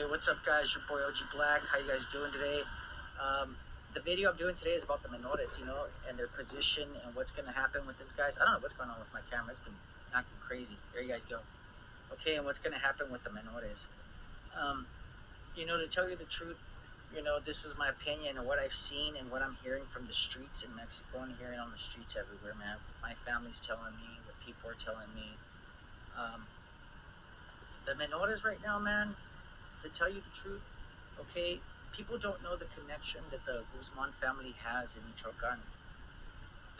Hey, what's up, guys? Your boy OG Black. How you guys doing today? The video I'm doing today is about the Menores, and their position and what's going to happen with these guys. I don't know what's going on with my camera. It's been acting crazy. There you guys go. Okay, and what's going to happen with the Menores. To tell you the truth, this is my opinion and what I've seen and what I'm hearing from the streets in Mexico and hearing on the streets everywhere, man. My family's telling me, what people are telling me. The Menores right now, man, to tell you the truth, okay, people don't know the connection that the Guzman family has in Michoacan.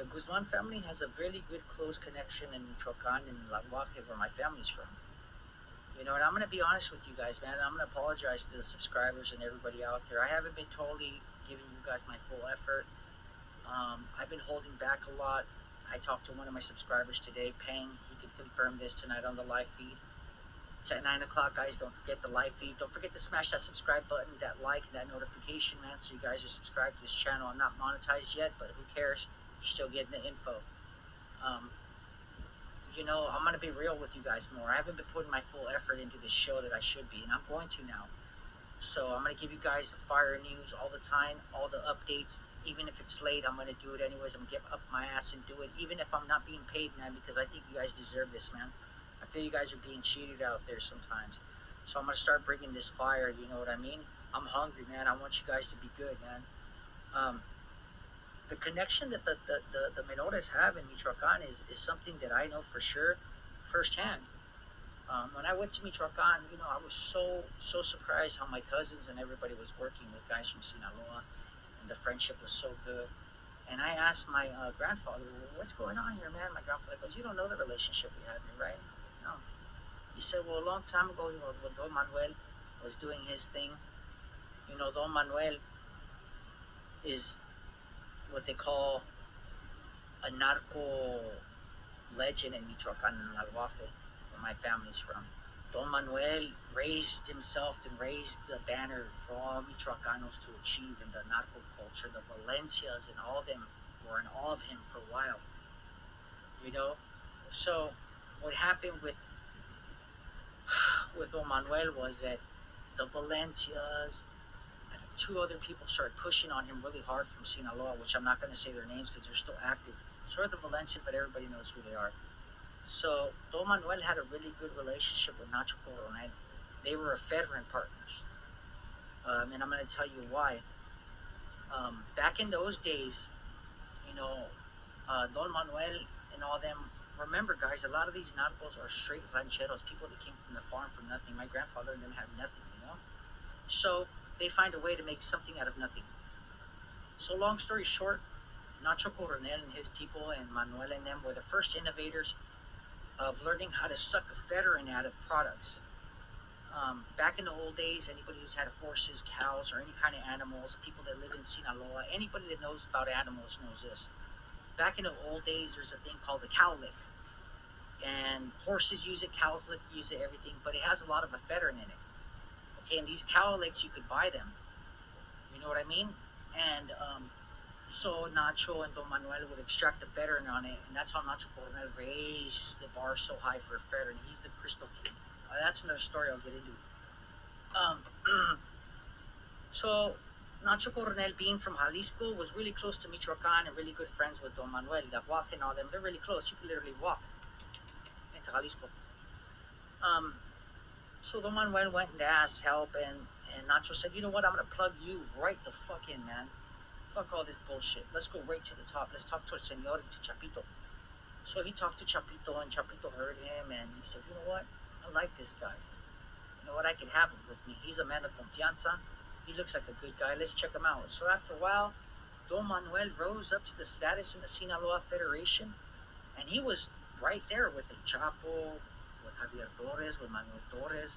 The Guzman family has a really good close connection in Michoacan and La Guaje, where my family's from. And I'm going to be honest with you guys, man. I'm going to apologize to the subscribers and everybody out there. I haven't been totally giving you guys my full effort. I've been holding back a lot. I talked to one of my subscribers today, Peng. He could confirm this tonight on the live feed. It's at 9 o'clock, guys. Don't forget the live feed. Don't forget to smash that subscribe button, that like, and that notification, man, so you guys are subscribed to this channel. I'm not monetized yet, but who cares? You're still getting the info. I'm going to be real with you guys more. I haven't been putting my full effort into this show that I should be, and I'm going to now. So I'm going to give you guys the fire news all the time, all the updates. Even if it's late, I'm going to do it anyways. I'm going to get up my ass and do it, even if I'm not being paid, man, because I think you guys deserve this, man. I feel you guys are being cheated out there sometimes. So I'm going to start bringing this fire, you know what I mean? I'm hungry, man. I want you guys to be good, man. The connection that the Menores have in Michoacan is something that I know for sure, firsthand. When I went to Michoacan, I was so surprised how my cousins and everybody was working with guys from Sinaloa, and the friendship was so good. And I asked my grandfather, well, what's going on here, man? My grandfather goes, you don't know the relationship we have here, right? No. He said, well, a long time ago, when Don Manuel was doing his thing, Don Manuel is what they call a narco legend in Michoacan and Guaje, where my family's from. Don Manuel raised himself and raised the banner for all Michoacanos to achieve in the narco culture. The Valencias and all of them were in awe of him for a while. So what happened with Don Manuel was that the Valencias and two other people started pushing on him really hard from Sinaloa, which I'm not going to say their names because they're still active. So are the Valencias, but everybody knows who they are. So Don Manuel had a really good relationship with Nacho Coronel. They were veteran partners. And I'm going to tell you why. Back in those days, Don Manuel and all them, remember, guys, a lot of these narcos are straight rancheros, people that came from the farm from nothing. My grandfather and them had nothing, So they find a way to make something out of nothing. So long story short, Nacho Coronel and his people and Manuel and them were the first innovators of learning how to suck ephedrine out of products. Back in the old days, anybody who's had horses, cows, or any kind of animals, people that live in Sinaloa, anybody that knows about animals knows this. Back in the old days, there's a thing called the cow lick. And horses use it, cows use it, everything, but it has a lot of ephedrine in it. Okay, and these cow licks, you could buy them. You know what I mean? And so Nacho and Don Manuel would extract the ephedrine on it, and that's how Nacho Coronel raised the bar so high for ephedrine. He's the crystal king. That's another story I'll get into. So Nacho Coronel, being from Jalisco, was really close to Michoacan and really good friends with Don Manuel, La Guaje and all them. They're really close. You can literally walk into Jalisco. So Don Manuel went and asked help, and Nacho said, you know what, I'm going to plug you right the fuck in, man. Fuck all this bullshit. Let's go right to the top. Let's talk to El Señor and to Chapito. So he talked to Chapito, and Chapito heard him, and he said, you know what, I like this guy. You know what, I can have him with me. He's a man of confianza. He looks like a good guy. Let's check him out. So after a while, Don Manuel rose up to the status in the Sinaloa Federation, and he was right there with the Chapo, with Javier Torres, with Manuel Torres.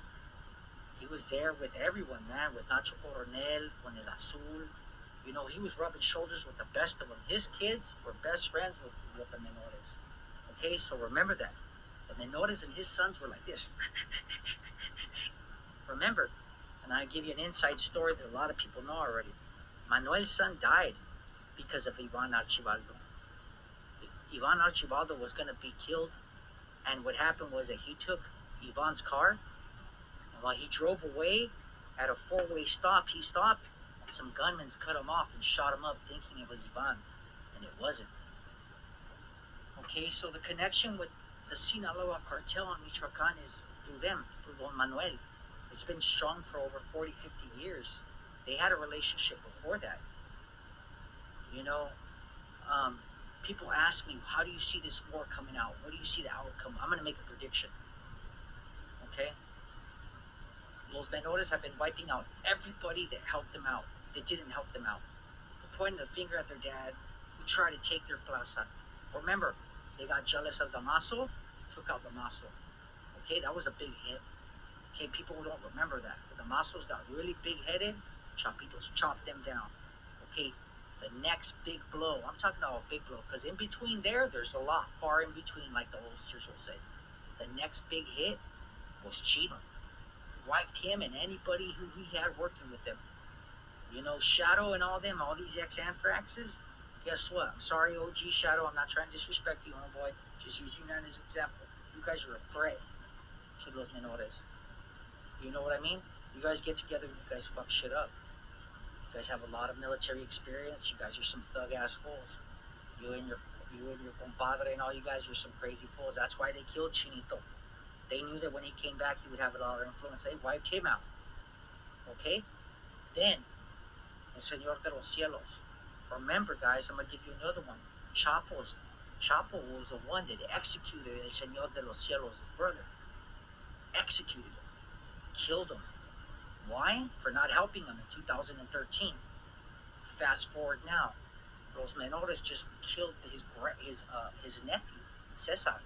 He was there with everyone, man, with Nacho Coronel, con El Azul. He was rubbing shoulders with the best of them. His kids were best friends with the Menores. Okay, so remember that. The Menores and his sons were like this. Remember, and I'll give you an inside story that a lot of people know already. Manuel's son died because of Ivan Archibaldo. Ivan Archibaldo was going to be killed, and what happened was that he took Ivan's car, and while he drove away, At a four-way stop, he stopped. Some gunmen cut him off and shot him up thinking it was Ivan, and it wasn't. Okay, so the connection with the Sinaloa cartel in Michoacan is through them, through Don Manuel. It's been strong for over 40, 50 years. They had a relationship before that. You know, people ask me, how do you see this war coming out? What do you see the outcome? I'm going to make a prediction. Okay? Los Menores have been wiping out everybody that helped them out, that didn't help them out. Who pointed a finger at their dad, who tried to take their plaza. Remember, they got jealous of Damaso, took out Damaso. Okay, that was a big hit. Okay, people don't remember that. The Damasos got really big-headed, Chapitos chopped them down. Okay, the next big blow, I'm talking about a big blow, because in between there's a lot, far in between, like the oldsters will say. The next big hit was Chino. Wiped him and anybody who he had working with him. You know, Shadow and all them, all these ex-Anthraxes, guess what? I'm sorry, OG Shadow, I'm not trying to disrespect you, homeboy. Just using that as an example. You guys are a threat to Los Menores. You know what I mean? You guys get together and you guys fuck shit up. You guys have a lot of military experience. You guys are some thug-ass fools. You and your compadre and all you guys are some crazy fools. That's why they killed Chinito. They knew that when he came back, he would have a lot of influence. They wiped him out. Okay? Then, El Señor de los Cielos. Remember, guys, I'm going to give you another one. Chapo was the one that executed El Señor de los Cielos, his brother. Executed him. Killed him. Why? For not helping him in 2013. Fast forward now. Los Menores just killed his nephew, Cesar.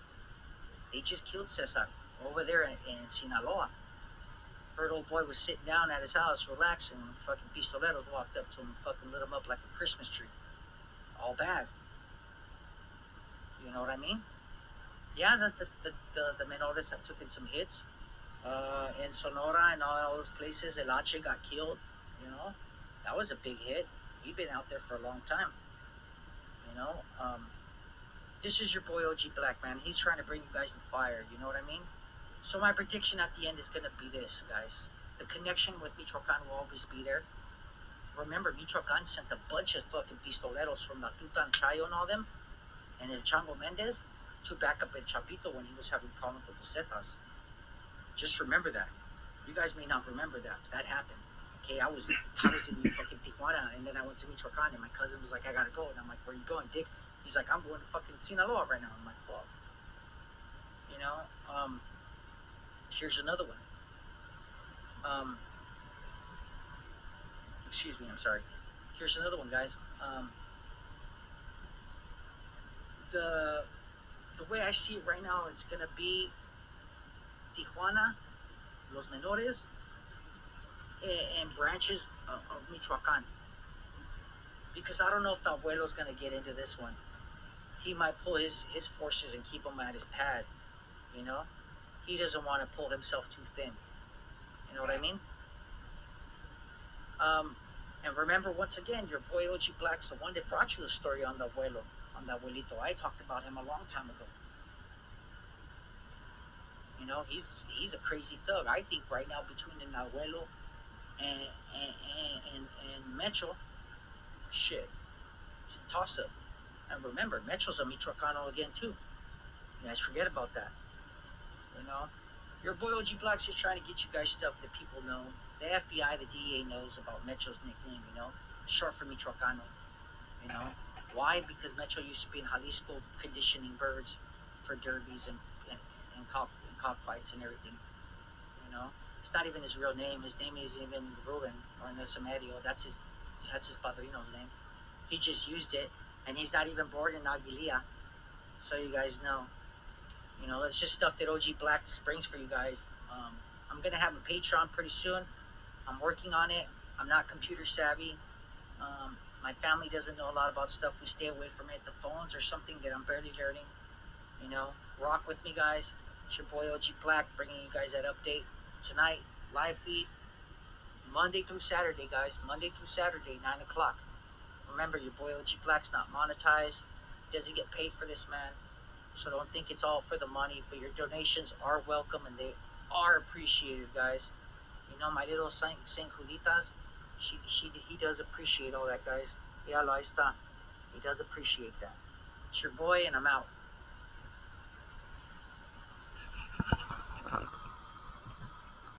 They just killed Cesar over there in Sinaloa. Heard old boy was sitting down at his house relaxing, and fucking pistoleros walked up to him and fucking lit him up like a Christmas tree. All bad. You know what I mean? Yeah, the Menores have taken some hits. In Sonora and all those places, El H got killed. You know, that was a big hit. He'd been out there for a long time. You know, this is your boy OG Black, man. He's trying to bring you guys to fire. You know what I mean? So my prediction at the end is going to be this, guys. The connection with Michoacan will always be there. Remember, Michoacan sent a bunch of fucking pistoleros from La Tuta and Chayo and all them, and El Chango Mendez to back up El Chapito when he was having problems with the Zetas. Just remember that. You guys may not remember that, but that happened. Okay, I was in fucking Tijuana, and then I went to Michoacan, and my cousin was like, I gotta go. And I'm like, where you going, dick? He's like, I'm going to fucking Sinaloa right now. I'm like, fuck. You know, here's another one. Excuse me, I'm sorry. Here's another one, guys. The way I see it right now, it's gonna be Tijuana, Los Menores, and branches of Michoacan. Because I don't know if the abuelo's gonna get into this one. He might pull his forces and keep them at his pad. You know, he doesn't want to pull himself too thin. You know what I mean? And remember, once again, your boy OG Black's the one that brought you the story on the abuelo, on the abuelito. I talked about him a long time ago. You know, he's a crazy thug. I think right now between the abuelo and Metro, shit, it's a toss up. And remember, Metro's a Michoacano again too. You guys forget about that. You know, your boy OG Black's just trying to get you guys stuff that people know. The FBI, the DEA knows about Metro's nickname. You know, short for Michoacano. You know, why? Because Metro used to be in Jalisco conditioning birds for derbies and cockfights and everything. You know, it's not even his real name. His name isn't even Ruben or Nelsomerio. That's his padrino's name. He just used it, and he's not even born in Aguilia. So you guys know. You know, it's just stuff that OG Black brings for you guys. I'm gonna have a Patreon pretty soon. I'm working on it. I'm not computer savvy. My family doesn't know a lot about stuff. We stay away from it. The phones are something that I'm barely learning. You know, rock with me, guys. It's your boy OG Black bringing you guys that update tonight. Live feed Monday through Saturday, guys. Monday through Saturday, 9 o'clock. Remember, your boy OG Black's not monetized. He doesn't get paid for this, man. So don't think it's all for the money. But your donations are welcome and they are appreciated, guys. You know, my little Saint Juditas, he does appreciate all that, guys. Yeah, ahí está. He does appreciate that. It's your boy, and I'm out.